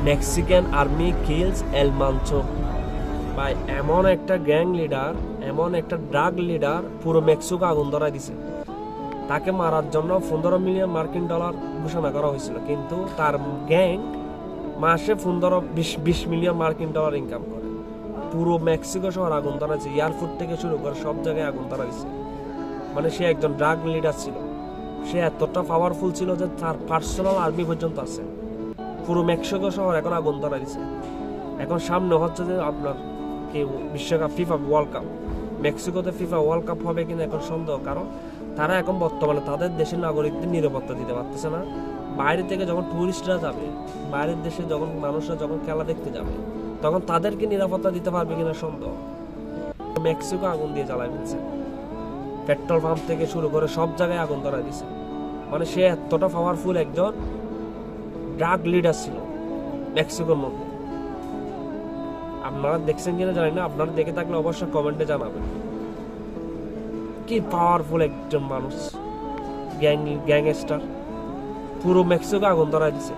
Mexican army kills এল মানচো। ভাই এমন একটা গ্যাং লিডার, এমন একটা ড্রাগ লিডার পুরো মেক্সিকো আগুন ধরাই দিছে। তাকে মারার জন্য $15 মিলিয়ন ঘোষণা করা হয়েছিল, কিন্তু তার গ্যাং মাসে 15-20 মিলিয়ন মার্কিন ডলার ইনকাম করে। পুরো মেক্সিকো শহর আগুন ধরাইছে, এয়ারপোর্ট থেকে শুরু করে সব জায়গায় আগুন ধরাইছে। মানে সে একজন ড্রাগ লিডার ছিল, সে এতটা পাওয়ারফুল ছিল যে তার পার্সোনাল আর্মি পর্যন্ত আছে। পুরো মেক্সিকো শহর এখন আগুন ধরা দিছে। এখন সামনে হচ্ছে যে আপনার কি বিশ্বকাপ, ফিফা ওয়ার্ল্ড কাপ। মেক্সিকোতে ফিফা ওয়ার্ল্ড কাপ হবে কিনা এখন সন্দেহ, কারণ তারা এখন বর্তমানে তাদের দেশের নাগরিকদের নিরাপত্তা দিতে পারতেছে না। বাইরে থেকে যখন টুরিস্টরা যাবে, বাইরের দেশে যখন মানুষরা যখন খেলা দেখতে যাবে, তখন তাদেরকে নিরাপত্তা দিতে পারবে কিনা সন্দেহ। মেক্সিকো আগুন দিয়ে জ্বালাই ফেলছে, পেট্রোল পাম্প থেকে শুরু করে সব জায়গায় আগুন ধরা দিছে। মানে সে এতটা পাওয়ারফুল একজন ড্রাগ লিডার ছিল মেক্সিকোর মধ্যে। আপনারা দেখছেন কিনা জানি না, আপনারা দেখে থাকলে অবশ্যই কমেন্টে জানাবেন। কি পাওয়ারফুল একজন মানুষ, গ্যাংস্টার, পুরো মেক্সিকো আগুন ধরাই দিছে।